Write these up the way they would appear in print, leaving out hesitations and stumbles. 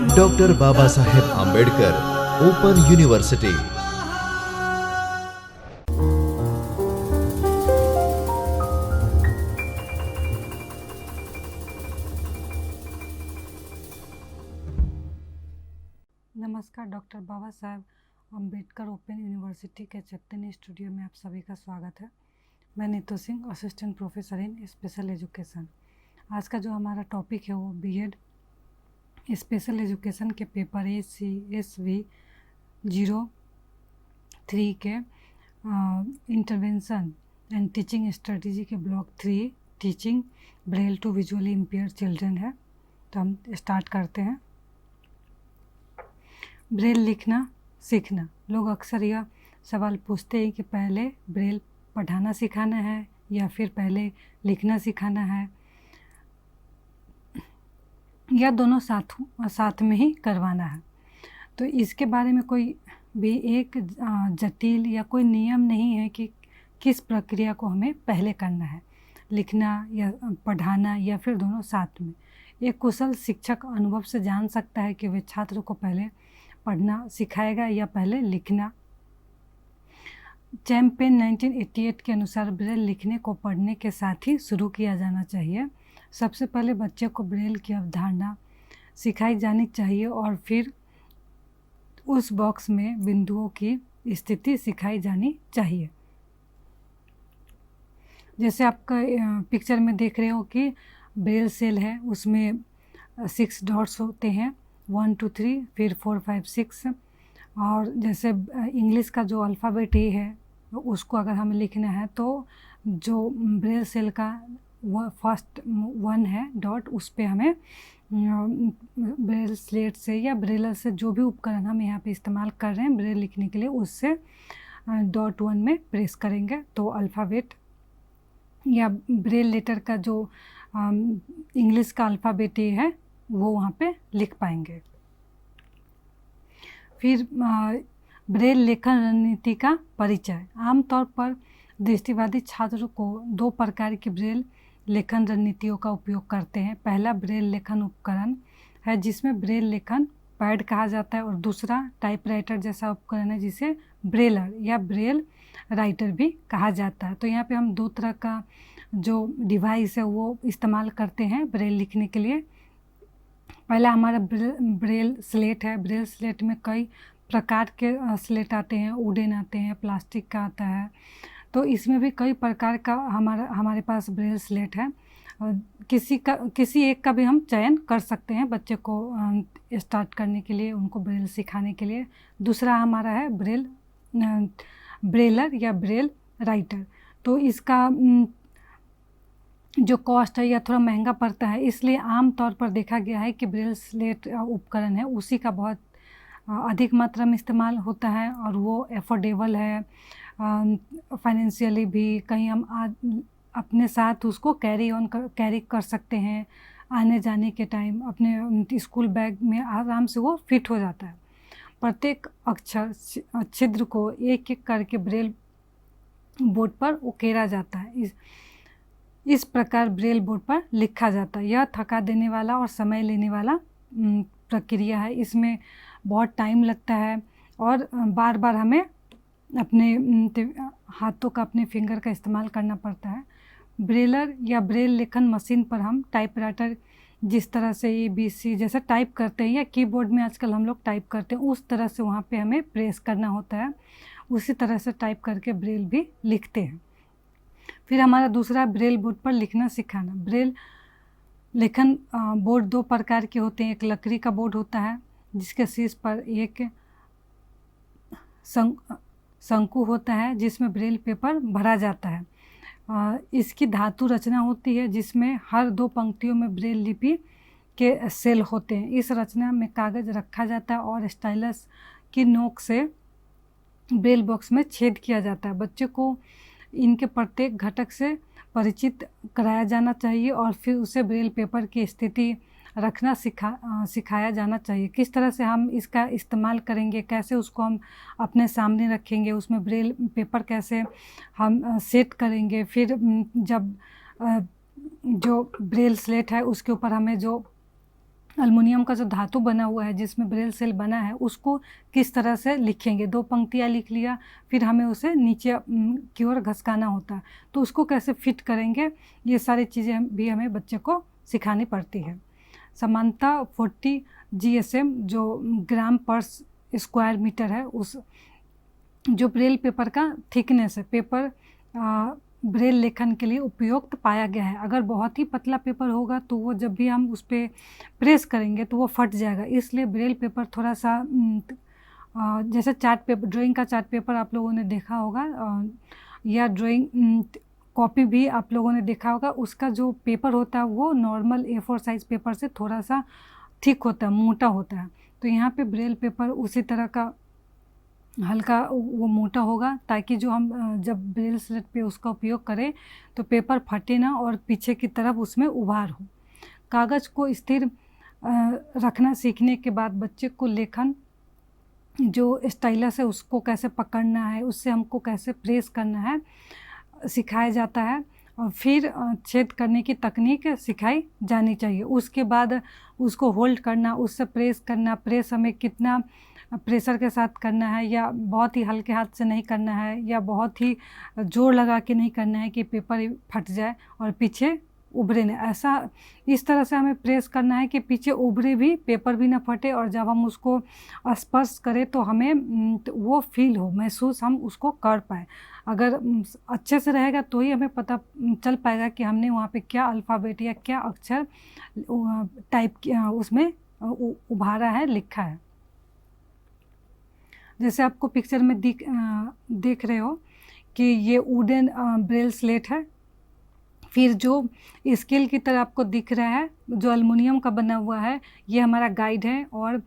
Doctor Baba Saheb Ambedkar open university. नमस्कार, doctor Baba Saheb Ambedkar open university के चैतन्य studio में आप सभी का स्वागत है। मैं Neetu Singh, assistant professor in special education. आज का जो हमारा टॉपिक है वो बीएड स्पेशल एजुकेशन के पेपर ACSV 03 के इंटरवेंशन एंड टीचिंग स्ट्रेटजी के block 3 teaching braille to visually impaired children है। तो हम स्टार्ट करते हैं। ब्रेल लिखना सीखना। लोग अक्सर यह सवाल पूछते हैं कि पहले ब्रेल पढ़ाना सिखाना है या फिर पहले लिखना सिखाना है, या दोनों साथ में ही करवाना है। तो इसके बारे में कोई भी एक जटिल या कोई नियम नहीं है कि किस प्रक्रिया को हमें पहले करना है, लिखना या पढ़ाना या फिर दोनों साथ में। एक कुशल शिक्षक अनुभव से जान सकता है कि वे छात्र को पहले पढ़ना सिखाएगा या पहले लिखना। चैंपियन 1988 के अनुसार ब्रेल लिखने को पढ़ने के साथ ही शुरू किया जाना चाहिए। सबसे पहले बच्चे को ब्रेल की अवधारणा सिखाई जानी चाहिए और फिर उस बॉक्स में बिंदुओं की स्थिति सिखाई जानी चाहिए। जैसे आपका पिक्चर में देख रहे हो कि ब्रेल सेल है, उसमें 6 डॉट्स होते हैं, 1 2 3 फिर 4 5 6। और जैसे इंग्लिश का जो अल्फ़ाबेट ए है उसको अगर हमें लिखना है तो जो ब्रेल सेल का फर्स्ट 1 है डॉट, उस पे हमें ब्रेल स्लेट से या ब्रेलर से जो भी उपकरण हम यहाँ पे इस्तेमाल कर रहे हैं ब्रेल लिखने के लिए, उससे डॉट 1 में प्रेस करेंगे तो अल्फ़ाबेट या ब्रेल लेटर का जो इंग्लिश का अल्फ़ाबेट ए है वो वहाँ पे लिख पाएंगे। फिर ब्रेल लेखन रणनीति का परिचय। आमतौर पर दृष्टिवादी छात्रों को 2 प्रकार की ब्रेल लेखन रणनीतियों का उपयोग करते हैं। पहला ब्रेल लेखन उपकरण है जिसमें ब्रेल लेखन पैड कहा जाता है, और दूसरा टाइपराइटर जैसा उपकरण है जिसे ब्रेलर या ब्रेल राइटर भी कहा जाता है। तो यहाँ पे हम 2 तरह का जो डिवाइस है वो इस्तेमाल करते हैं ब्रेल लिखने के लिए। पहला हमारा ब्रेल स्लेट है। ब्रेल स्लेट में कई प्रकार के स्लेट आते हैं, वुडन आते हैं, प्लास्टिक का आता है। तो इसमें भी कई प्रकार का हमारे पास ब्रेल स्लेट है। किसी एक का भी हम चयन कर सकते हैं बच्चे को स्टार्ट करने के लिए, उनको ब्रेल सिखाने के लिए। दूसरा हमारा है ब्रेलर या ब्रेल राइटर। तो इसका जो कॉस्ट है या थोड़ा महंगा पड़ता है, इसलिए आम तौर पर देखा गया है कि ब्रेल स्लेट उपकरण है उसी का बहुत अधिक मात्रा में इस्तेमाल होता है और वो अफोर्डेबल है। फाइनेंशियली भी कहीं हम अपने साथ उसको कैरी कर सकते हैं। आने जाने के टाइम अपने स्कूल बैग में आराम से वो फिट हो जाता है। प्रत्येक अक्षर छिद्र को एक एक करके ब्रेल बोर्ड पर उकेरा जाता है। इस प्रकार ब्रेल बोर्ड पर लिखा जाता है। यह थका देने वाला और समय लेने वाला प्रक्रिया है। इसमें बहुत टाइम लगता है और बार बार हमें अपने हाथों का, अपने फिंगर का इस्तेमाल करना पड़ता है। ब्रेलर या ब्रेल लेखन मशीन पर हम टाइपराइटर जिस तरह से ABC जैसा टाइप करते हैं या कीबोर्ड में आजकल हम लोग टाइप करते हैं, उस तरह से वहाँ पे हमें प्रेस करना होता है। उसी तरह से टाइप करके ब्रेल भी लिखते हैं। फिर हमारा दूसरा ब्रेल बोर्ड पर लिखना सिखाना। ब्रेल लेखन बोर्ड 2 प्रकार के होते हैं। एक लकड़ी का बोर्ड होता है जिसके शीर्ष पर एक शंकु होता है जिसमें ब्रेल पेपर भरा जाता है। इसकी धातु रचना होती है जिसमें हर 2 पंक्तियों में ब्रेल लिपि के सेल होते हैं। इस रचना में कागज़ रखा जाता है और स्टाइलस की नोक से ब्रेल बॉक्स में छेद किया जाता है। बच्चे को इनके प्रत्येक घटक से परिचित कराया जाना चाहिए और फिर उसे ब्रेल पेपर की स्थिति रखना सिखाया जाना चाहिए। किस तरह से हम इसका इस्तेमाल करेंगे, कैसे उसको हम अपने सामने रखेंगे, उसमें ब्रेल पेपर कैसे हम सेट करेंगे। फिर जब जो ब्रेल स्लेट है उसके ऊपर हमें जो एल्युमिनियम का जो धातु बना हुआ है जिसमें ब्रेल सेल बना है उसको किस तरह से लिखेंगे। 2 पंक्तियाँ लिख लिया, फिर हमें उसे नीचे की ओर घसकाना होता है, तो उसको कैसे फिट करेंगे, ये सारी चीज़ें भी हमें बच्चे को सिखानी पड़ती है। समानता 40 GSM जो ग्राम पर स्क्वायर मीटर है, उस जो ब्रेल पेपर का थिकनेस है, पेपर ब्रेल लेखन के लिए उपयुक्त पाया गया है। अगर बहुत ही पतला पेपर होगा तो वो जब भी हम उस पर प्रेस करेंगे तो वो फट जाएगा, इसलिए ब्रेल पेपर थोड़ा सा जैसे चार्ट पेपर, ड्राइंग का चार्ट पेपर आप लोगों ने देखा होगा, या ड्राइंग कॉपी भी आप लोगों ने देखा होगा, उसका जो पेपर होता है वो नॉर्मल A4 साइज़ पेपर से थोड़ा सा थिक होता है, मोटा होता है। तो यहाँ पे ब्रेल पेपर उसी तरह का हल्का वो मोटा होगा, ताकि जो हम जब ब्रेल स्लेट पे उसका उपयोग करें तो पेपर फटे ना और पीछे की तरफ उसमें उभार हो। कागज़ को स्थिर रखना सीखने के बाद बच्चे को लेखन जो स्टाइलस है उसको कैसे पकड़ना है, उससे हमको कैसे प्रेस करना है सिखाया जाता है, और फिर छेद करने की तकनीक सिखाई जानी चाहिए। उसके बाद उसको होल्ड करना, उससे प्रेस करना, प्रेस हमें कितना प्रेशर के साथ करना है, या बहुत ही हल्के हाथ से नहीं करना है, या बहुत ही जोर लगा के नहीं करना है कि पेपर फट जाए और पीछे उभरे नहीं। ऐसा इस तरह से हमें प्रेस करना है कि पीछे उभरे भी, पेपर भी ना फटे, और जब हम उसको स्पर्श करें तो हमें तो वो फील हो, महसूस हम उसको कर पाए। अगर अच्छे से रहेगा तो ही हमें पता चल पाएगा कि हमने वहाँ पे क्या अल्फ़ाबेट या क्या अक्षर टाइप उसमें उभारा है, लिखा है। जैसे आपको पिक्चर में देख रहे हो कि ये वुडन ब्रेल स्लेट है, फिर जो स्केल की तरह आपको दिख रहा है जो एल्युमिनियम का बना हुआ है, ये हमारा गाइड है, और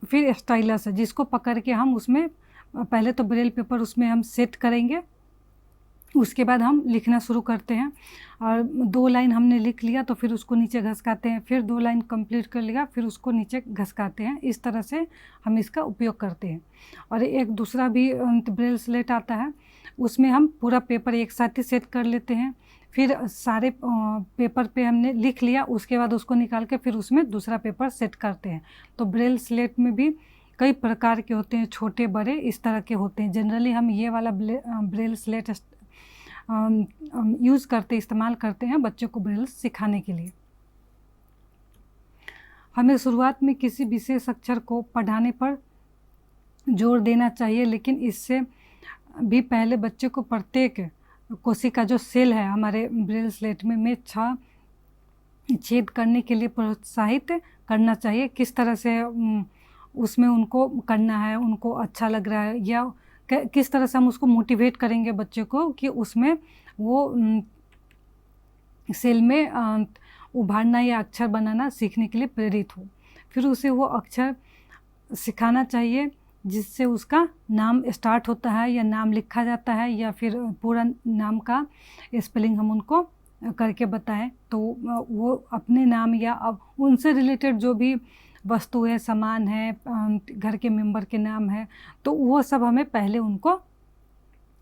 फिर स्टाइलस है जिसको पकड़ के हम उसमें पहले तो ब्रेल पेपर उसमें हम सेट करेंगे, उसके बाद हम लिखना शुरू करते हैं। और 2 लाइन हमने लिख लिया तो फिर उसको नीचे घसकाते हैं, फिर 2 लाइन कंप्लीट कर लिया, फिर उसको नीचे घसकाते हैं। इस तरह से हम इसका उपयोग करते हैं। और एक दूसरा भी ब्रेल स्लेट आता है, उसमें हम पूरा पेपर एक साथ ही सेट कर लेते हैं, फिर सारे पेपर पे हमने लिख लिया, उसके बाद उसको निकाल के फिर उसमें दूसरा पेपर सेट करते हैं। तो ब्रेल स्लेट में भी कई प्रकार के होते हैं, छोटे बड़े इस तरह के होते हैं। जनरली हम ये वाला ब्रेल स्लेट यूज़ करते, इस्तेमाल करते हैं बच्चों को ब्रेल सिखाने के लिए। हमें शुरुआत में किसी विशेष अक्षर को पढ़ाने पर जोर देना चाहिए, लेकिन इससे भी पहले बच्चे को प्रत्येक कोशिका जो सेल है हमारे ब्रेल स्लेट में 6 छेद करने के लिए प्रोत्साहित करना चाहिए। किस तरह से उसमें उनको करना है, उनको अच्छा लग रहा है, या किस तरह से हम उसको मोटिवेट करेंगे बच्चे को कि उसमें वो सेल में उभारना या अक्षर बनाना सीखने के लिए प्रेरित हो। फिर उसे वो अक्षर सिखाना चाहिए जिससे उसका नाम स्टार्ट होता है या नाम लिखा जाता है, या फिर पूरा नाम का स्पेलिंग हम उनको करके बताएं, तो वो अपने नाम या अब उनसे रिलेटेड जो भी वस्तु है, सामान है, घर के मेंबर के नाम है, तो वो सब हमें पहले उनको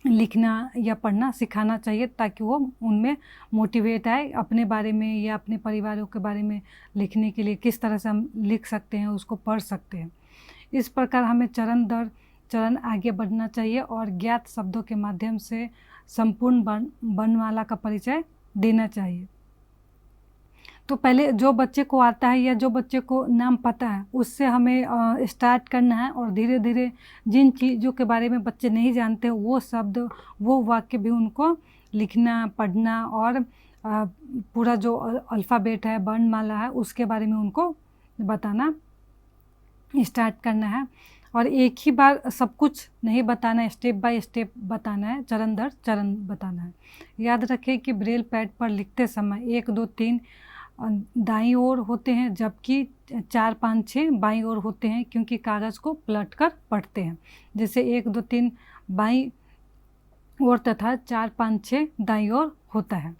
लिखना या पढ़ना सिखाना चाहिए, ताकि वो उनमें मोटिवेट आए अपने बारे में या अपने परिवारों के बारे में लिखने के लिए। किस तरह से हम लिख सकते हैं, उसको पढ़ सकते हैं। इस प्रकार हमें चरण दर चरण आगे बढ़ना चाहिए और ज्ञात शब्दों के माध्यम से संपूर्ण वर्णमाला का परिचय देना चाहिए। तो पहले जो बच्चे को आता है या जो बच्चे को नाम पता है उससे हमें स्टार्ट करना है, और धीरे धीरे जिन चीज़ों के बारे में बच्चे नहीं जानते वो शब्द, वो वाक्य भी उनको लिखना, पढ़ना, और पूरा जो अल्फ़ाबेट है, वर्णमाला है, उसके बारे में उनको बताना स्टार्ट करना है। और एक ही बार सब कुछ नहीं बताना है, स्टेप बाय स्टेप बताना है, चरण दर चरण बताना है। याद रखें कि ब्रेल पैड पर लिखते समय 1, 2, 3 दाईं ओर होते हैं, जबकि 4, 5, 6 बाईं ओर होते हैं, क्योंकि कागज़ को पलट कर पढ़ते हैं। जैसे 1, 2, 3 बाईं ओर तथा 4, 5, 6 दाईं ओर होता है।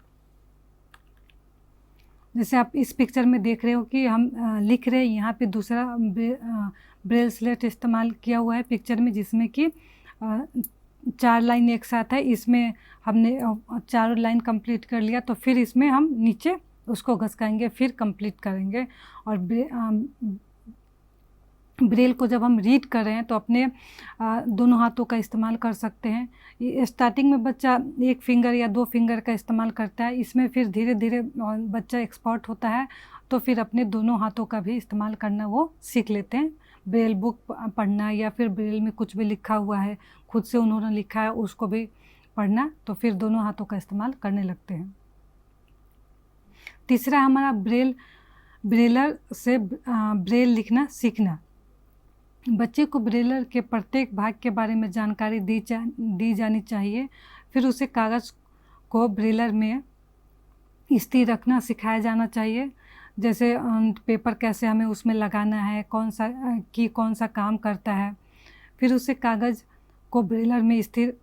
जैसे आप इस पिक्चर में देख रहे हो कि हम लिख रहे हैं, यहाँ पे दूसरा ब्रेल स्लेट इस्तेमाल किया हुआ है पिक्चर में, जिसमें कि 4 लाइन एक साथ है। इसमें हमने 4 लाइन कंप्लीट कर लिया, तो फिर इसमें हम नीचे उसको घसकाएंगे, फिर कंप्लीट करेंगे। और ब्रेल को जब हम रीड कर रहे हैं तो अपने दोनों हाथों का इस्तेमाल कर सकते हैं। स्टार्टिंग में बच्चा एक फिंगर या 2 फिंगर का इस्तेमाल करता है, इसमें फिर धीरे धीरे बच्चा एक्सपर्ट होता है तो फिर अपने दोनों हाथों का भी इस्तेमाल करना वो सीख लेते हैं। ब्रेल बुक पढ़ना या फिर ब्रेल में कुछ भी लिखा हुआ है, खुद से उन्होंने लिखा है, उसको भी पढ़ना, तो फिर दोनों हाथों का इस्तेमाल करने लगते हैं। तीसरा हमारा ब्रेलर से ब्रेल लिखना सीखना। बच्चे को ब्रेलर के प्रत्येक भाग के बारे में जानकारी दी जानी चाहिए। फिर उसे कागज़ को ब्रेलर में स्थिर रखना सिखाया जाना चाहिए, जैसे पेपर कैसे हमें उसमें लगाना है, कौन सा काम करता है। फिर उसे कागज़ को ब्रेलर में स्थिर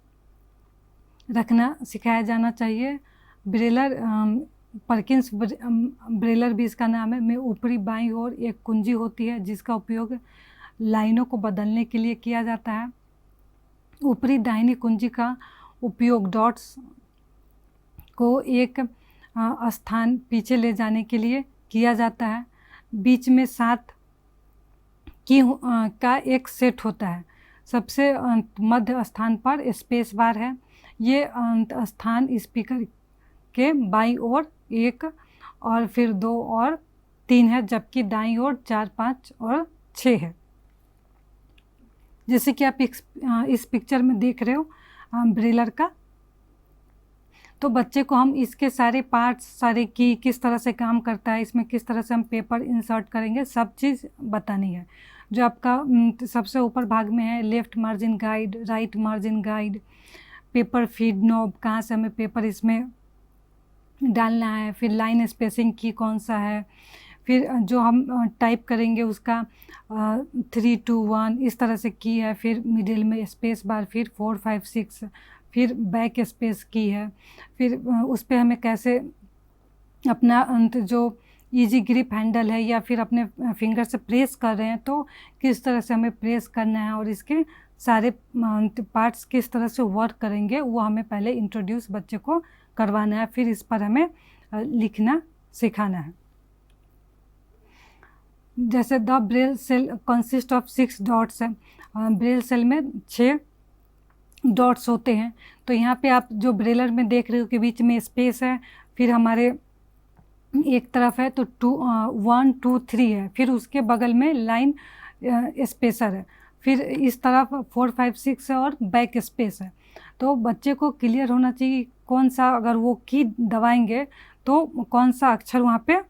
रखना सिखाया जाना चाहिए। ब्रेलर परकिंस ब्रेलर भी इसका नाम है, में ऊपरी बाईं ओर एक कुंजी होती है जिसका उपयोग लाइनों को बदलने के लिए किया जाता है। ऊपरी दाहिनी कुंजी का उपयोग डॉट्स को एक स्थान पीछे ले जाने के लिए किया जाता है। बीच में 7 की का एक सेट होता है। सबसे मध्य स्थान पर स्पेस बार है। ये स्थान स्पीकर के बाईं ओर 1 और फिर 2 और 3 है, जबकि दाईं ओर 4, 5 और 6 है। जैसे कि आप इस पिक्चर में देख रहे हो ब्रेलर का, तो बच्चे को हम इसके सारे पार्ट्स, सारे की किस तरह से काम करता है, इसमें किस तरह से हम पेपर इंसर्ट करेंगे, सब चीज़ बतानी है। जो आपका सबसे ऊपर भाग में है left margin guide, right margin guide, paper feed knob, कहाँ से हमें पेपर इसमें डालना है, फिर लाइन स्पेसिंग की कौन सा है, फिर जो हम टाइप करेंगे उसका 3, 2, 1 इस तरह से की है, फिर मिडिल में स्पेस बार, फिर 4, 5, 6, फिर बैक स्पेस की है, फिर उस पर हमें कैसे अपना जो इजी ग्रिप हैंडल है या फिर अपने फिंगर से प्रेस कर रहे हैं तो किस तरह से हमें प्रेस करना है और इसके सारे पार्ट्स किस तरह से वर्क करेंगे वो हमें पहले इंट्रोड्यूस बच्चे को करवाना है, फिर इस पर हमें लिखना सिखाना है। जैसे the braille cell consist of 6 dots है। ब्रेल सेल में 6 डॉट्स होते हैं। तो यहाँ पे आप जो ब्रेलर में देख रहे हो कि बीच में स्पेस है, फिर हमारे एक तरफ है तो 1, 2, 3 है, फिर उसके बगल में लाइन स्पेसर है, फिर इस तरफ 4, 5, 6 है और बैक स्पेस है। तो बच्चे को क्लियर होना चाहिए कौन सा, अगर वो की दबाएंगे तो कौन सा अक्षर वहाँ पे,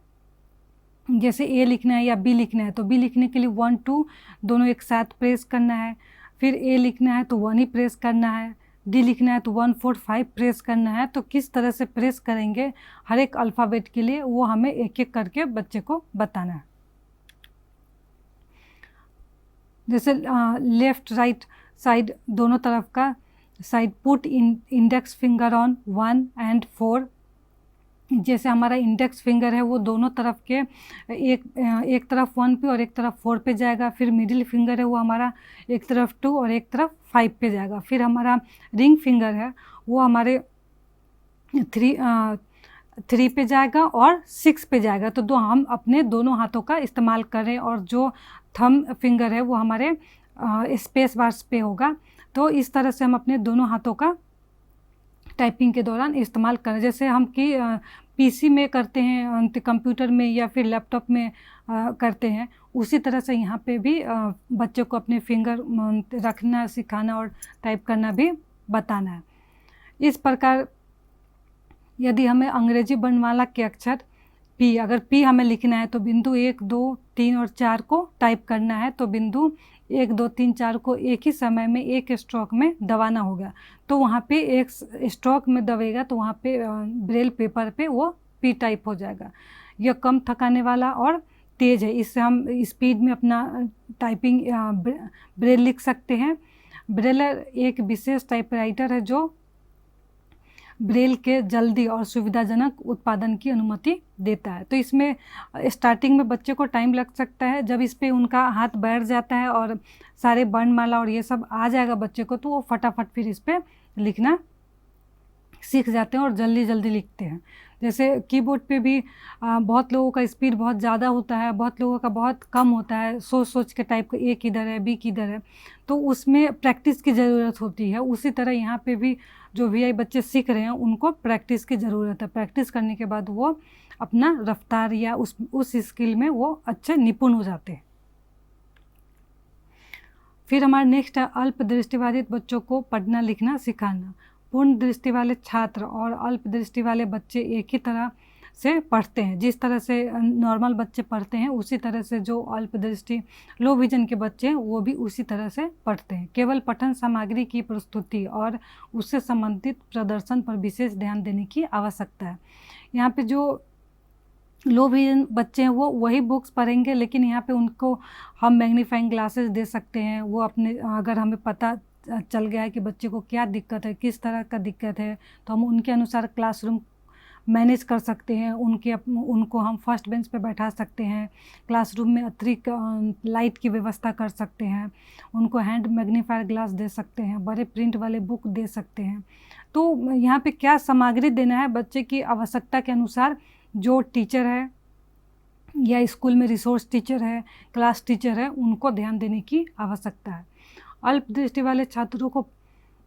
जैसे ए लिखना है या बी लिखना है तो बी लिखने के लिए 1, 2 दोनों एक साथ प्रेस करना है, फिर ए लिखना है तो 1 ही प्रेस करना है, डी लिखना है तो 1, 4, 5 प्रेस करना है। तो किस तरह से प्रेस करेंगे हर एक अल्फ़ाबेट के लिए वो हमें एक एक करके बच्चे को बताना है। जैसे लेफ़्ट राइट साइड दोनों तरफ का side, put index finger on 1 and 4। जैसे हमारा इंडेक्स फिंगर है वो दोनों तरफ के एक तरफ 1 पे और एक तरफ 4 पे जाएगा, फिर मिडिल फिंगर है वो हमारा एक तरफ 2 और एक तरफ 5 पे जाएगा, फिर हमारा रिंग फिंगर है वो हमारे 3 पे जाएगा और 6 पे जाएगा। तो हम अपने दोनों हाथों का इस्तेमाल करें और जो थंब फिंगर है वो हमारे स्पेस बार्स पे होगा। तो इस तरह से हम अपने दोनों हाथों का टाइपिंग के दौरान इस्तेमाल करें। जैसे हम कि पीसी में करते हैं, कंप्यूटर में या फिर लैपटॉप में करते हैं, उसी तरह से यहाँ पे भी बच्चे को अपने फिंगर रखना सिखाना और टाइप करना भी बताना है। इस प्रकार यदि हमें अंग्रेजी वर्णमाला के अक्षर पी, अगर पी हमें लिखना है तो बिंदु 1, 2, 3 और 4 को टाइप करना है, तो बिंदु 1, 2, 3, 4 को एक ही समय में एक स्ट्रोक में दबाना होगा। तो वहाँ पे एक स्ट्रोक में दबेगा तो वहाँ पे ब्रेल पेपर पे वो पी टाइप हो जाएगा। यह कम थकाने वाला और तेज़ है, इससे हम स्पीड में अपना टाइपिंग ब्रेल लिख सकते हैं। ब्रेलर एक विशेष टाइपराइटर है जो ब्रेल के जल्दी और सुविधाजनक उत्पादन की अनुमति देता है। तो इसमें स्टार्टिंग में बच्चे को टाइम लग सकता है, जब इस पे उनका हाथ बैठ जाता है और सारे वर्णमाला और ये सब आ जाएगा बच्चे को तो वो फटाफट फिर इस पे लिखना सीख जाते हैं और जल्दी जल्दी लिखते हैं। जैसे कीबोर्ड पे भी बहुत लोगों का स्पीड बहुत ज़्यादा होता है, बहुत लोगों का बहुत कम होता है, सोच सोच के टाइप का ए किधर है, बी किधर है, तो उसमें प्रैक्टिस की ज़रूरत होती है। उसी तरह यहाँ पे भी जो वीआई बच्चे सीख रहे हैं उनको प्रैक्टिस की ज़रूरत है। प्रैक्टिस करने के बाद वो अपना रफ्तार या उस स्किल में वो अच्छे निपुण हो जाते हैं। फिर हमारा नेक्स्ट है अल्प दृष्टिबाधित बच्चों को पढ़ना लिखना सिखाना। पूर्ण दृष्टि वाले छात्र और अल्प दृष्टि वाले बच्चे एक ही तरह से पढ़ते हैं। जिस तरह से नॉर्मल बच्चे पढ़ते हैं उसी तरह से जो अल्प दृष्टि लो विजन के बच्चे हैं वो भी उसी तरह से पढ़ते हैं। केवल पठन सामग्री की प्रस्तुति और उससे संबंधित प्रदर्शन पर विशेष ध्यान देने की आवश्यकता है। यहाँ पे जो लो विजन बच्चे हैं वो वही बुक्स पढ़ेंगे, लेकिन यहाँ पे उनको हम मैग्नीफाइंग ग्लासेस दे सकते हैं। वो अपने अगर हमें पता चल गया है कि बच्चे को क्या दिक्कत है, किस तरह का दिक्कत है, तो हम उनके अनुसार क्लासरूम मैनेज कर सकते हैं। उनको हम फर्स्ट बेंच पे बैठा सकते हैं, क्लासरूम में अतिरिक्त लाइट की व्यवस्था कर सकते हैं, उनको हैंड मैग्नीफायर ग्लास दे सकते हैं, बड़े प्रिंट वाले बुक दे सकते हैं। तो यहाँ पे क्या सामग्री देना है बच्चे की आवश्यकता के अनुसार जो टीचर है या स्कूल में रिसोर्स टीचर है, क्लास टीचर है, उनको ध्यान देने की आवश्यकता है। अल्प दृष्टि वाले छात्रों को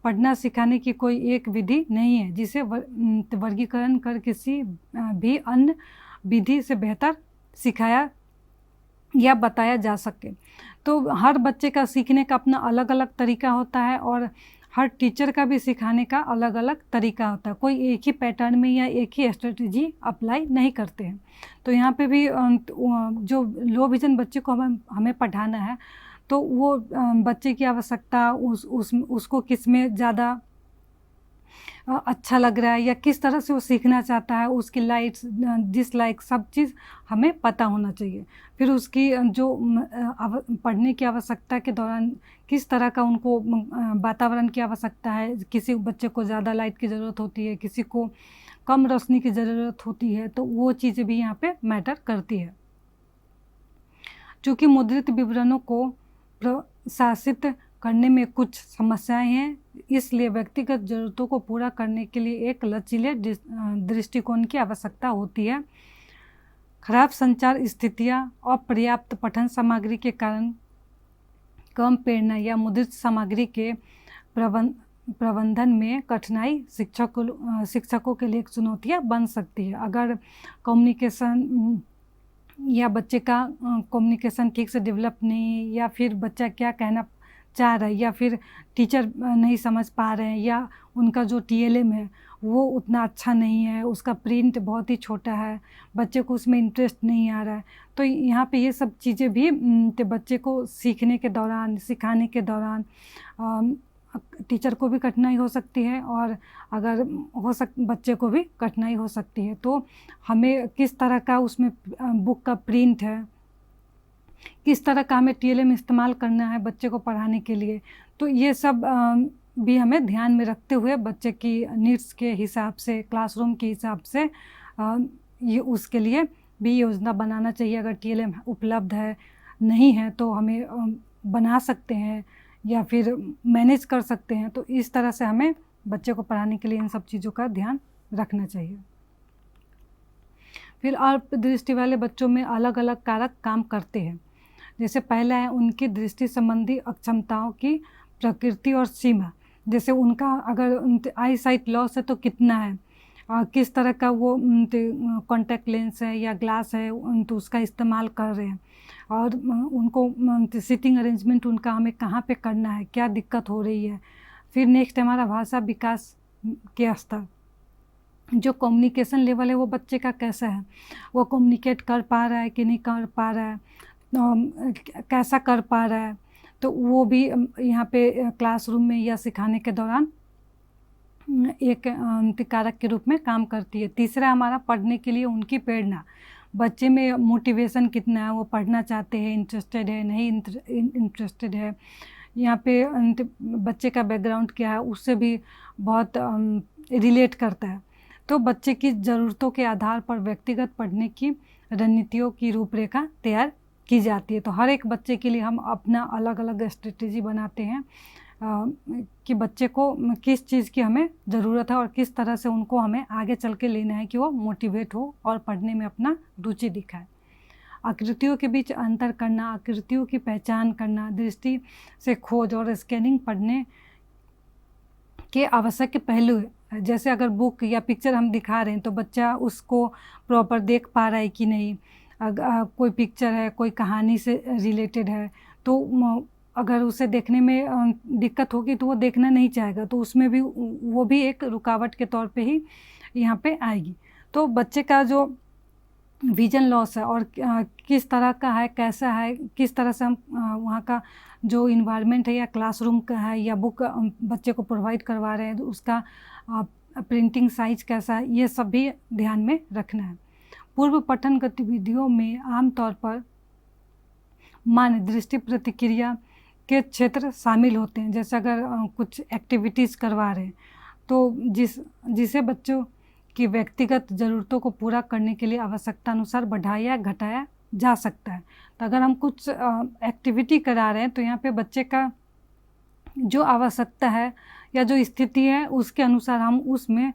पढ़ना सिखाने की कोई एक विधि नहीं है जिसे वर्गीकरण कर किसी भी अन्य विधि से बेहतर सिखाया या बताया जा सके। तो हर बच्चे का सीखने का अपना अलग अलग तरीका होता है और हर टीचर का भी सिखाने का अलग अलग तरीका होता है। कोई एक ही पैटर्न में या एक ही स्ट्रेटजी अप्लाई नहीं करते हैं। तो यहाँ पे भी जो लो विजन बच्चे को हमें पढ़ाना है तो वो बच्चे की आवश्यकता उसको किस में ज़्यादा अच्छा लग रहा है या किस तरह से वो सीखना चाहता है, उसकी लाइक्स डिसलाइक सब चीज़ हमें पता होना चाहिए। फिर उसकी जो पढ़ने की आवश्यकता के दौरान किस तरह का उनको वातावरण की आवश्यकता है, किसी बच्चे को ज़्यादा लाइट की ज़रूरत होती है, किसी को कम रोशनी की ज़रूरत होती है, तो वो चीज़ें भी यहाँ पे मैटर करती है। चूँकि मुद्रित विवरणों को प्रशासित करने में कुछ समस्याएं हैं, इसलिए व्यक्तिगत ज़रूरतों को पूरा करने के लिए एक लचीले दृष्टिकोण की आवश्यकता होती है। खराब संचार स्थितियां, अपर्याप्त पठन सामग्री के कारण कम प्रेरणा या मुद्रित सामग्री के प्रबंधन में कठिनाई शिक्षकों के लिए एक चुनौतियाँ बन सकती है। अगर कम्युनिकेशन या बच्चे का कम्युनिकेशन ठीक से डेवलप नहीं, या फिर बच्चा क्या कहना चाह रहा है, या फिर टीचर नहीं समझ पा रहे हैं, या उनका जो TLM है वो उतना अच्छा नहीं है, उसका प्रिंट बहुत ही छोटा है, बच्चे को उसमें इंटरेस्ट नहीं आ रहा है, तो यहाँ पे ये सब चीज़ें भी तो बच्चे को सीखने के दौरान, सिखाने के दौरान टीचर को भी कठिनाई हो सकती है और अगर बच्चे को भी कठिनाई हो सकती है। तो हमें किस तरह का उसमें बुक का प्रिंट है, किस तरह का हमें TLM इस्तेमाल करना है बच्चे को पढ़ाने के लिए, तो ये सब भी हमें ध्यान में रखते हुए बच्चे की नीड्स के हिसाब से, क्लासरूम के हिसाब से ये उसके लिए भी योजना बनाना चाहिए। अगर TLM उपलब्ध है, नहीं है, तो हमें बना सकते हैं या फिर मैनेज कर सकते हैं। तो इस तरह से हमें बच्चे को पढ़ाने के लिए इन सब चीज़ों का ध्यान रखना चाहिए। फिर अल्प दृष्टि वाले बच्चों में अलग अलग कारक काम करते हैं। जैसे पहला है उनकी दृष्टि संबंधी अक्षमताओं की प्रकृति और सीमा। जैसे उनका अगर आई साइट लॉस है तो कितना है, किस तरह का वो कॉन्टैक्ट लेंस है या ग्लास है तो उसका इस्तेमाल कर रहे हैं, और उनको सिटिंग अरेंजमेंट उनका हमें कहाँ पे करना है, क्या दिक्कत हो रही है। फिर नेक्स्ट हमारा भाषा विकास के स्तर, जो कम्युनिकेशन लेवल है वो बच्चे का कैसा है, वो कम्युनिकेट कर पा रहा है कि नहीं कर पा रहा है, कैसा कर पा रहा है, तो वो भी यहाँ पे क्लासरूम में या सिखाने के दौरान एक कारक के रूप में काम करती है। तीसरा हमारा पढ़ने के लिए उनकी प्रेरणा, बच्चे में मोटिवेशन कितना है, वो पढ़ना चाहते हैं, इंटरेस्टेड है, नहीं इंटरेस्टेड है, यहाँ पे बच्चे का बैकग्राउंड क्या है, उससे भी बहुत रिलेट करता है। तो बच्चे की ज़रूरतों के आधार पर व्यक्तिगत पढ़ने की रणनीतियों की रूपरेखा तैयार की जाती है। तो हर एक बच्चे के लिए हम अपना अलग अलग स्ट्रेटेजी बनाते हैं कि बच्चे को किस चीज़ की हमें ज़रूरत है और किस तरह से उनको हमें आगे चल के लेना है कि वो मोटिवेट हो और पढ़ने में अपना रुचि दिखाए। आकृतियों के बीच अंतर करना, आकृतियों की पहचान करना, दृष्टि से खोज और स्कैनिंग पढ़ने के आवश्यक पहलू है। जैसे अगर बुक या पिक्चर हम दिखा रहे हैं तो बच्चा उसको प्रॉपर देख पा रहा है कि नहीं। कोई पिक्चर है, कोई कहानी से रिलेटेड है, तो अगर उसे देखने में दिक्कत होगी तो वो देखना नहीं चाहेगा, तो उसमें भी वो भी एक रुकावट के तौर पे ही यहाँ पे आएगी। तो बच्चे का जो विजन लॉस है और किस तरह का है, कैसा है, किस तरह से हम वहाँ का जो इन्वायरमेंट है या क्लासरूम का है या बुक बच्चे को प्रोवाइड करवा रहे हैं, उसका प्रिंटिंग साइज कैसा है, ये सब भी ध्यान में रखना है। पूर्व पठन गतिविधियों में आमतौर पर मान दृष्टि प्रतिक्रिया के क्षेत्र शामिल होते हैं। जैसे अगर कुछ एक्टिविटीज़ करवा रहे हैं तो जिसे बच्चों की व्यक्तिगत ज़रूरतों को पूरा करने के लिए आवश्यकता अनुसार बढ़ाया या घटाया जा सकता है। तो अगर हम कुछ एक्टिविटी करा रहे हैं तो यहाँ पे बच्चे का जो आवश्यकता है या जो स्थिति है उसके अनुसार हम उसमें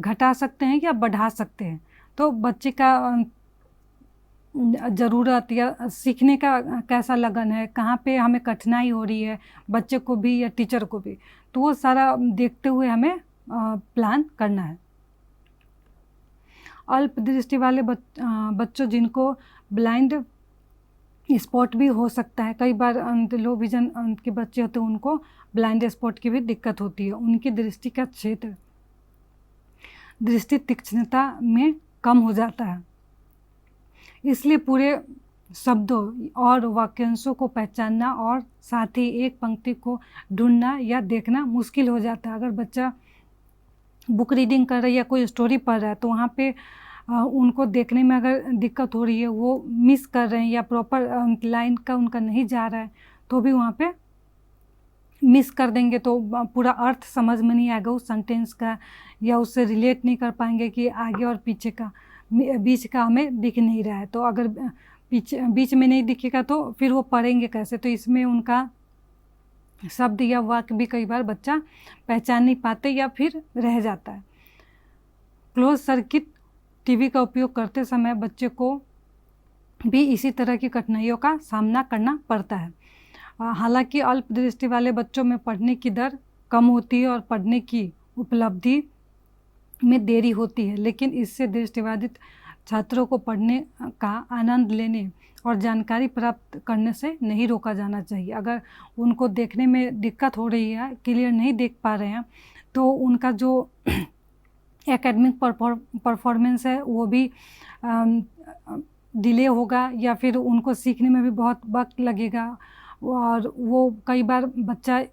घटा सकते हैं या बढ़ा सकते हैं। तो बच्चे का ज़रूरत या सीखने का कैसा लगन है, कहाँ पे हमें कठिनाई हो रही है बच्चे को भी या टीचर को भी, तो वो सारा देखते हुए हमें प्लान करना है। अल्प दृष्टि वाले बच्चों जिनको ब्लाइंड स्पॉट भी हो सकता है, कई बार लो विजन के बच्चे होते हैं उनको ब्लाइंड स्पॉट की भी दिक्कत होती है। उनकी दृष्टि का क्षेत्र दृष्टि तीक्ष्णता में कम हो जाता है, इसलिए पूरे शब्दों और वाक्यांशों को पहचानना और साथ ही एक पंक्ति को ढूंढना या देखना मुश्किल हो जाता है। अगर बच्चा बुक रीडिंग कर रहा है या कोई स्टोरी पढ़ रहा है तो वहाँ पे उनको देखने में अगर दिक्कत हो रही है, वो मिस कर रहे हैं या प्रॉपर लाइन का उनका नहीं जा रहा है तो भी वहाँ पे मिस कर देंगे, तो पूरा अर्थ समझ में नहीं आएगा उस सेंटेंस का, या उससे रिलेट नहीं कर पाएंगे कि आगे और पीछे का बीच का हमें दिख नहीं रहा है। तो अगर बीच में नहीं दिखेगा तो फिर वो पढ़ेंगे कैसे। तो इसमें उनका शब्द या वाक्य भी कई बार बच्चा पहचान नहीं पाते या फिर रह जाता है। क्लोज सर्किट टीवी का उपयोग करते समय बच्चे को भी इसी तरह की कठिनाइयों का सामना करना पड़ता है। हालांकि अल्प दृष्टि वाले बच्चों में पढ़ने की दर कम होती है और पढ़ने की उपलब्धि में देरी होती है, लेकिन इससे दृष्टिबाधित छात्रों को पढ़ने का आनंद लेने और जानकारी प्राप्त करने से नहीं रोका जाना चाहिए। अगर उनको देखने में दिक्कत हो रही है, क्लियर नहीं देख पा रहे हैं, तो उनका जो एकेडमिक परफॉर्मेंस है वो भी डिले होगा या फिर उनको सीखने में भी बहुत वक्त लगेगा, और वो कई बार बच्चा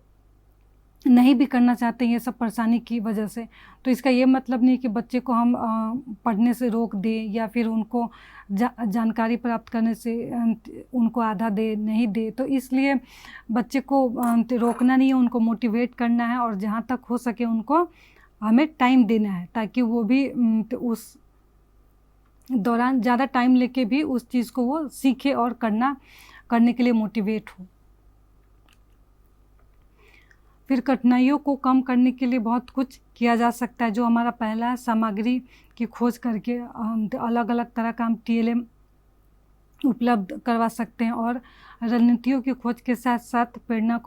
नहीं भी करना चाहते हैं ये सब परेशानी की वजह से। तो इसका ये मतलब नहीं कि बच्चे को हम पढ़ने से रोक दें या फिर उनको जानकारी प्राप्त करने से उनको आधा दे नहीं दे। तो इसलिए बच्चे को रोकना नहीं है, उनको मोटिवेट करना है और जहाँ तक हो सके उनको हमें टाइम देना है, ताकि वो भी उस दौरान ज़्यादा टाइम लेके भी उस चीज़ को वो सीखे और करने के लिए मोटिवेट हो। फिर कठिनाइयों को कम करने के लिए बहुत कुछ किया जा सकता है। जो हमारा पहला है, सामग्री की खोज करके अलग अलग तरह का हम TLM उपलब्ध करवा सकते हैं, और रणनीतियों की खोज के साथ साथ प्रेरणा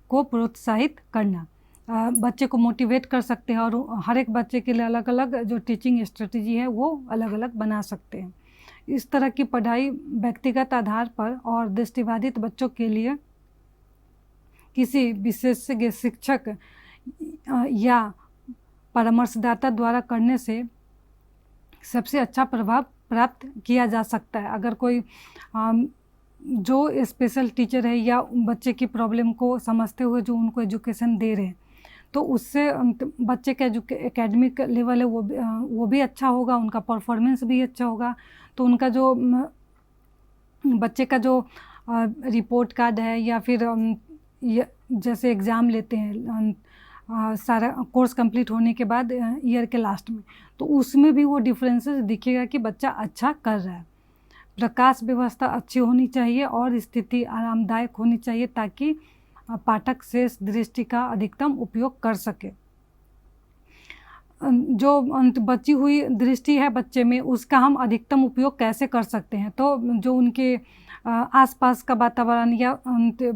को प्रोत्साहित करना बच्चे को मोटिवेट कर सकते हैं, और हर एक बच्चे के लिए अलग अलग जो टीचिंग स्ट्रेटजी है वो अलग अलग बना सकते हैं। इस तरह की पढ़ाई व्यक्तिगत आधार पर और दृष्टिबाधित बच्चों के लिए किसी विशेषज्ञ शिक्षक या परामर्शदाता द्वारा करने से सबसे अच्छा प्रभाव प्राप्त किया जा सकता है। अगर कोई जो स्पेशल टीचर है या बच्चे की प्रॉब्लम को समझते हुए जो उनको एजुकेशन दे रहे हैं, तो उससे बच्चे का एकेडमिक लेवल है वो भी अच्छा होगा, उनका परफॉर्मेंस भी अच्छा होगा। तो उनका जो बच्चे का जो रिपोर्ट कार्ड है या फिर जैसे एग्ज़ाम लेते हैं सारा कोर्स कंप्लीट होने के बाद ईयर के लास्ट में, तो उसमें भी वो डिफरेंसेस दिखेगा कि बच्चा अच्छा कर रहा है। प्रकाश व्यवस्था अच्छी होनी चाहिए और स्थिति आरामदायक होनी चाहिए, ताकि पाठक शेष दृष्टि का अधिकतम उपयोग कर सके। जो बची हुई दृष्टि है बच्चे में, उसका हम अधिकतम उपयोग कैसे कर सकते हैं? तो जो उनके आसपास का वातावरण, या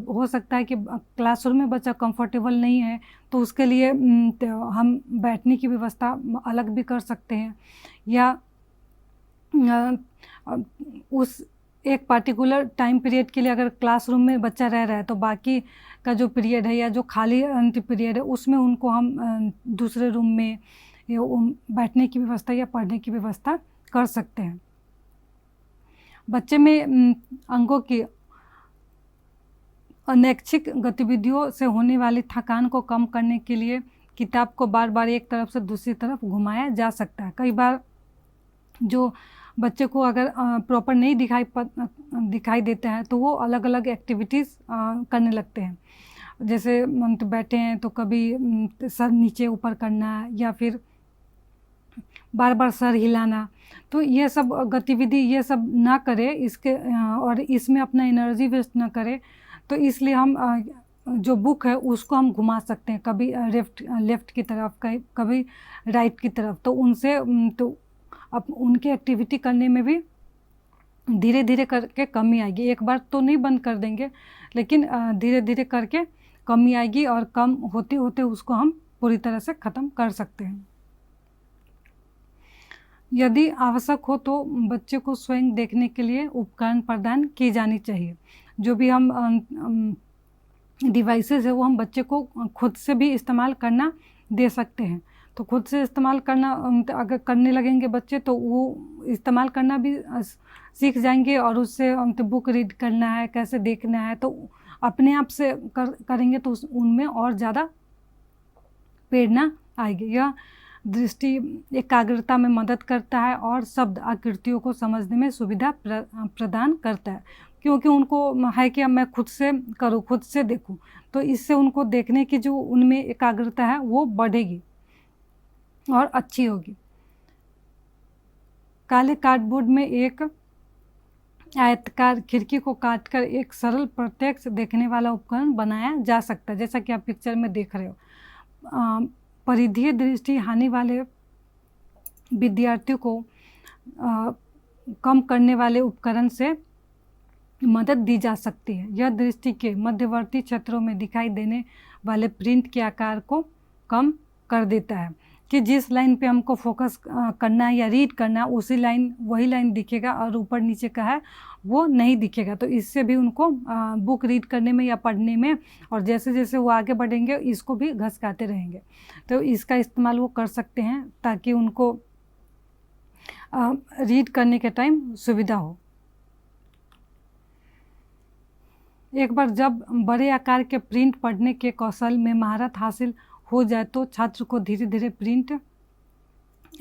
हो सकता है कि क्लासरूम में बच्चा कंफर्टेबल नहीं है, तो उसके लिए तो हम बैठने की व्यवस्था अलग भी कर सकते हैं, या उस एक पार्टिकुलर टाइम पीरियड के लिए अगर क्लासरूम में बच्चा रह रहा है, तो बाकी का जो पीरियड है या जो खाली पीरियड है, उसमें उनको हम दूसरे रूम में या बैठने की व्यवस्था या पढ़ने की व्यवस्था कर सकते हैं। बच्चे में अंगों की अनैच्छिक गतिविधियों से होने वाली थकान को कम करने के लिए किताब को बार बार एक तरफ से दूसरी तरफ घुमाया जा सकता है। कई बार जो बच्चे को अगर प्रॉपर नहीं दिखाई देता है, तो वो अलग अलग एक्टिविटीज़ करने लगते हैं। जैसे तो बैठे हैं तो कभी सर नीचे ऊपर करना, या फिर बार बार सर हिलाना, तो ये सब गतिविधि ये सब ना करे इसके, और इसमें अपना एनर्जी वेस्ट ना करे। तो इसलिए हम जो बुक है उसको हम घुमा सकते हैं, कभी लेफ़्ट की तरफ, कभी राइट की तरफ। तो उनसे तो अब उनकी एक्टिविटी करने में भी धीरे धीरे करके कमी आएगी। एक बार तो नहीं बंद कर देंगे, लेकिन धीरे धीरे करके कमी आएगी, और कम होते होते उसको हम पूरी तरह से ख़त्म कर सकते हैं। यदि आवश्यक हो तो बच्चे को स्वयं देखने के लिए उपकरण प्रदान की जानी चाहिए। जो भी हम डिवाइसेस है वो हम बच्चे को खुद से भी इस्तेमाल करना दे सकते हैं। तो खुद से इस्तेमाल करना अगर करने लगेंगे बच्चे, तो वो इस्तेमाल करना भी सीख जाएंगे, और उससे बुक रीड करना है, कैसे देखना है, तो अपने आप से करेंगे, तो उनमें और ज़्यादा प्रेरणा आएगी। यह दृष्टि एकाग्रता में मदद करता है और शब्द आकृतियों को समझने में सुविधा प्रदान करता है, क्योंकि उनको है कि अब मैं खुद से करूँ, खुद से देखूँ, तो इससे उनको देखने की जो उनमें एकाग्रता है वो बढ़ेगी और अच्छी होगी। काले कार्डबोर्ड में एक आयताकार खिड़की को काटकर एक सरल प्रत्यक्ष देखने वाला उपकरण बनाया जा सकता है, जैसा कि आप पिक्चर में देख रहे हो। परिधीय दृष्टि हानि वाले विद्यार्थियों को कम करने वाले उपकरण से मदद दी जा सकती है। यह दृष्टि के मध्यवर्ती क्षेत्रों में दिखाई देने वाले प्रिंट के आकार को कम कर देता है, कि जिस लाइन पे हमको फोकस करना है या रीड करना है, वही लाइन दिखेगा, और ऊपर नीचे का है वो नहीं दिखेगा। तो इससे भी उनको बुक रीड करने में या पढ़ने में, और जैसे जैसे वो आगे बढ़ेंगे इसको भी घसकाते रहेंगे। तो इसका इस्तेमाल वो कर सकते हैं, ताकि उनको रीड करने के टाइम सुविधा हो। एक बार जब बड़े आकार के प्रिंट पढ़ने के कौशल में महारत हासिल हो जाए, तो छात्र को धीरे धीरे प्रिंट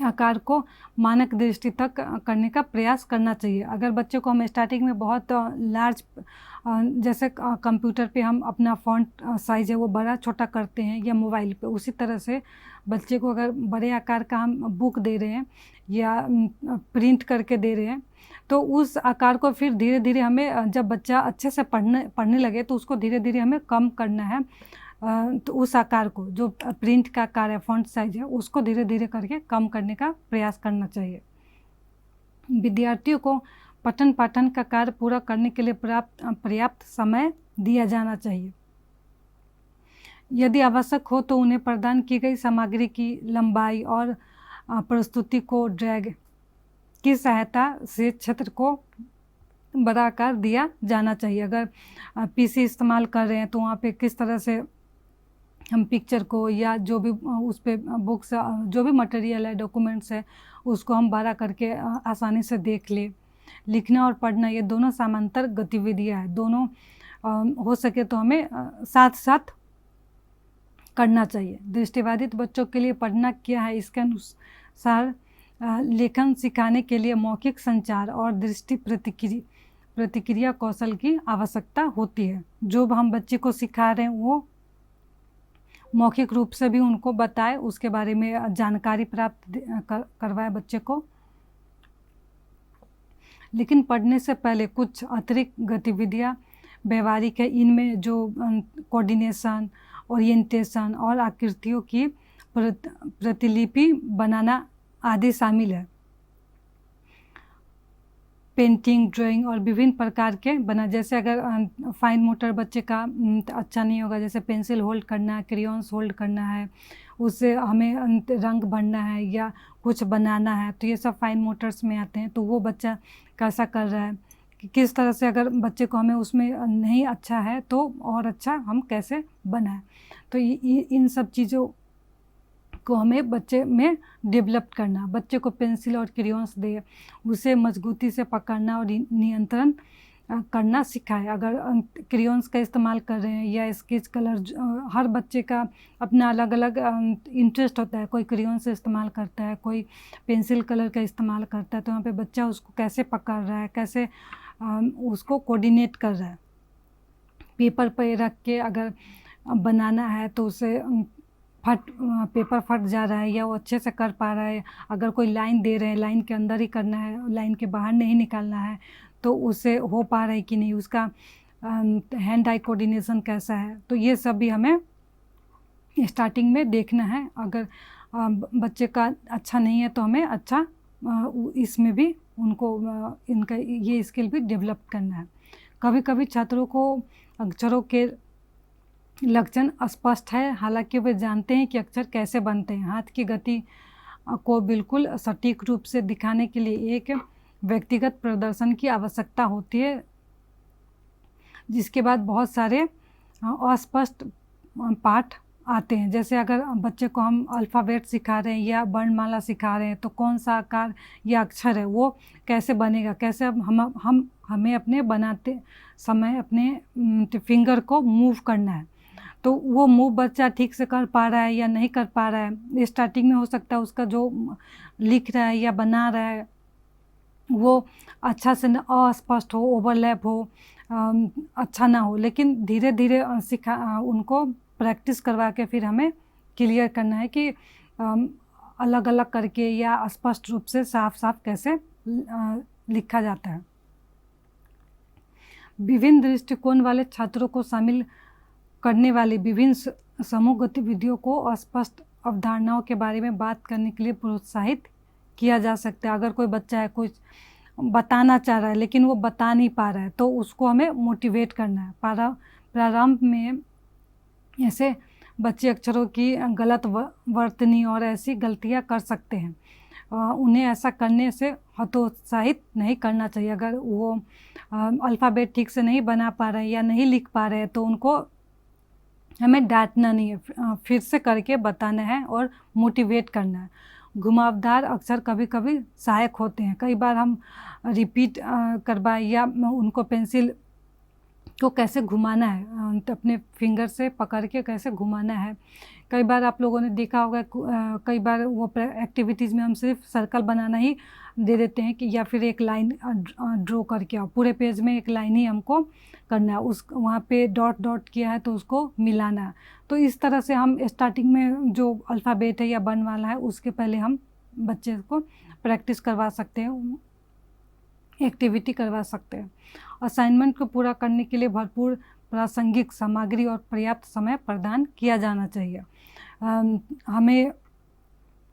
आकार को मानक दृष्टि तक करने का प्रयास करना चाहिए। अगर बच्चे को हम स्टार्टिंग में बहुत लार्ज, जैसे कंप्यूटर पे हम अपना फ़ॉन्ट साइज़ है वो बड़ा छोटा करते हैं, या मोबाइल पे, उसी तरह से बच्चे को अगर बड़े आकार का हम बुक दे रहे हैं या प्रिंट करके दे रहे हैं, तो उस आकार को फिर धीरे धीरे हमें, जब बच्चा अच्छे से पढ़ने लगे, तो उसको धीरे धीरे हमें कम करना है। तो उस आकार को, जो प्रिंट का आकार है, फ़ॉन्ट साइज है, उसको धीरे धीरे करके कम करने का प्रयास करना चाहिए। विद्यार्थियों को पठन पाठन का कार्य पूरा करने के लिए पर्याप्त समय दिया जाना चाहिए। यदि आवश्यक हो तो उन्हें प्रदान की गई सामग्री की लंबाई और प्रस्तुति को ड्रैग की सहायता से क्षेत्र को बड़ा आकार दिया जाना चाहिए। अगर पीसी इस्तेमाल कर रहे हैं, तो वहाँ पे किस तरह से हम पिक्चर को, या जो भी उस पे बुक्स, जो भी मटेरियल है, डॉक्यूमेंट्स है, उसको हम बड़ा करके आसानी से देख ले। लिखना और पढ़ना ये दोनों समांतर गतिविधियाँ हैं, दोनों हो सके तो हमें साथ साथ करना चाहिए। दृष्टिबाधित बच्चों के लिए पढ़ना क्या है, इसके अनुसार लेखन सिखाने के लिए मौखिक संचार और दृष्टि प्रतिक्रिया कौशल की आवश्यकता होती है। जो हम बच्चे को सिखा रहे हैं वो मौखिक रूप से भी उनको बताए, उसके बारे में जानकारी प्राप्त करवाए बच्चे को। लेकिन पढ़ने से पहले कुछ अतिरिक्त गतिविधियाँ व्यवहारिक है, इनमें जो कोऑर्डिनेशन, ओरिएंटेशन और आकृतियों की प्रतिलिपि बनाना आदि शामिल है। पेंटिंग, ड्राइंग और विभिन्न प्रकार के बना, जैसे अगर फाइन मोटर बच्चे का अच्छा नहीं होगा, जैसे पेंसिल होल्ड करना है, क्रेयॉन्स होल्ड करना है, उससे हमें रंग भरना है या कुछ बनाना है, तो ये सब फाइन मोटर्स में आते हैं। तो वो बच्चा कैसा कर रहा है, कि किस तरह से, अगर बच्चे को हमें उसमें नहीं अच्छा है तो और अच्छा हम कैसे बनाएं। तो इन सब चीज़ों को हमें बच्चे में डेवलप करना, बच्चे को पेंसिल और क्रेयॉन्स दे, उसे मजबूती से पकड़ना और नियंत्रण करना सिखाए। अगर क्रेयॉन्स का इस्तेमाल कर रहे हैं या स्केच कलर, हर बच्चे का अपना अलग अलग इंटरेस्ट होता है, कोई क्रेयॉन से इस्तेमाल करता है, कोई पेंसिल कलर का इस्तेमाल करता है, तो वहाँ पे बच्चा उसको कैसे पकड़ रहा है, कैसे उसको कोऑर्डिनेट कर रहा है। पेपर पे रख के अगर बनाना है तो उसे पेपर फट जा रहा है या वो अच्छे से कर पा रहा है। अगर कोई लाइन दे रहे हैं, लाइन के अंदर ही करना है, लाइन के बाहर नहीं निकालना है, तो उसे हो पा रहा है कि नहीं, उसका हैंड आई कोऑर्डिनेशन कैसा है। तो ये सब भी हमें स्टार्टिंग में देखना है। अगर बच्चे का अच्छा नहीं है तो हमें अच्छा इसमें भी उनको इनका ये स्किल भी डेवलप करना है। कभी कभी छात्रों को अक्षरों के लक्षण अस्पष्ट है, हालांकि वे जानते हैं कि अक्षर कैसे बनते हैं। हाथ की गति को बिल्कुल सटीक रूप से दिखाने के लिए एक व्यक्तिगत प्रदर्शन की आवश्यकता होती है, जिसके बाद बहुत सारे अस्पष्ट पाठ आते हैं। जैसे अगर बच्चे को हम अल्फ़ाबेट सिखा रहे हैं या वर्णमाला सिखा रहे हैं, तो कौन सा आकार या अक्षर है वो कैसे बनेगा, कैसे हमें अपने बनाते समय अपने फिंगर को मूव करना है। तो वो मूव बच्चा ठीक से कर पा रहा है या नहीं कर पा रहा है। स्टार्टिंग में हो सकता है उसका जो लिख रहा है या बना रहा है वो अच्छा से अस्पष्ट हो, ओवरलैप हो, अच्छा ना हो, लेकिन धीरे धीरे उनको प्रैक्टिस करवा के फिर हमें क्लियर करना है कि अलग अलग करके या स्पष्ट रूप से साफ साफ कैसे लिखा जाता है। विभिन्न दृष्टिकोण वाले छात्रों को शामिल करने वाली विभिन्न समूह गतिविधियों को अस्पष्ट अवधारणाओं के बारे में बात करने के लिए प्रोत्साहित किया जा सकता है। अगर कोई बच्चा है, कुछ बताना चाह रहा है लेकिन वो बता नहीं पा रहा है, तो उसको हमें मोटिवेट करना है। प्रारंभ में ऐसे बच्चे अक्षरों की गलत वर्तनी और ऐसी गलतियां कर सकते हैं। उन्हें ऐसा करने से हतोत्साहित नहीं करना चाहिए। अगर वो अल्फ़ाबेट ठीक से नहीं बना पा रहे हैं या नहीं लिख पा रहे हैं, तो उनको हमें डांटना नहीं है, फिर से करके बताना है और मोटिवेट करना है। घुमावदार अक्षर कभी कभी सहायक होते हैं। कई बार हम रिपीट करवाएं या उनको पेंसिल को कैसे घुमाना है, तो अपने फिंगर से पकड़ के कैसे घुमाना है। कई बार आप लोगों ने देखा होगा, कई बार वो एक्टिविटीज़ में हम सिर्फ सर्कल बनाना ही दे देते हैं कि या फिर एक लाइन ड्रॉ करके आओ, पूरे पेज में एक लाइन ही हमको करना है, उस वहाँ पे डॉट डॉट किया है तो उसको मिलाना है। तो इस तरह से हम स्टार्टिंग में जो अल्फ़ाबेट है या बनवाला है उसके पहले हम बच्चे को प्रैक्टिस करवा सकते हैं, एक्टिविटी करवा सकते हैं। असाइनमेंट को पूरा करने के लिए भरपूर प्रासंगिक सामग्री और पर्याप्त समय प्रदान किया जाना चाहिए। हमें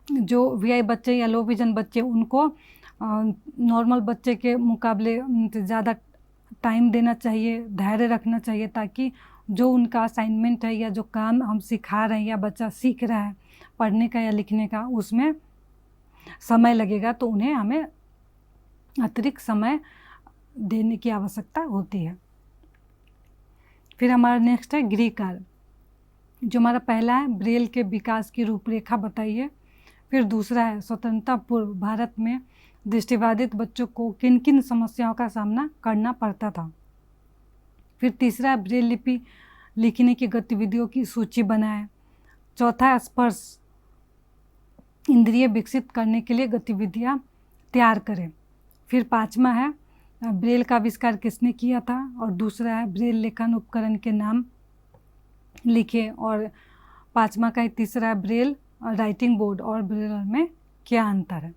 जो वीआई बच्चे या लो विजन बच्चे, उनको नॉर्मल बच्चे के मुकाबले ज़्यादा टाइम देना चाहिए, धैर्य रखना चाहिए, ताकि जो उनका असाइनमेंट है या जो काम हम सिखा रहे हैं या बच्चा सीख रहा है पढ़ने का या लिखने का, उसमें समय लगेगा, तो उन्हें हमें अतिरिक्त समय देने की आवश्यकता होती है। फिर हमारा नेक्स्ट है गृह कार्य। जो हमारा पहला है, ब्रेल के विकास की रूपरेखा बताइए। फिर दूसरा है, स्वतंत्रता पूर्व भारत में दृष्टिबाधित बच्चों को किन किन समस्याओं का सामना करना पड़ता था। फिर तीसरा है, ब्रेल लिपि लिखने की गतिविधियों की सूची बनाएं। चौथा है, स्पर्श इंद्रिय विकसित करने के लिए गतिविधियां तैयार करें। फिर पांचवा है, ब्रेल का आविष्कार किसने किया था। और दूसरा है, ब्रेल लेखन उपकरण के नाम लिखें। और पांचवा का तीसरा है, ब्रेल राइटिंग बोर्ड और ब्रेल में क्या अंतर है।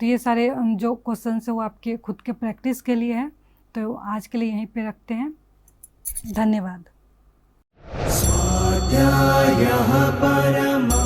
तो ये सारे जो क्वेश्चन है वो आपके खुद के प्रैक्टिस के लिए है। तो आज के लिए यहीं पे रखते हैं। धन्यवाद। स्वाध्यायः परमः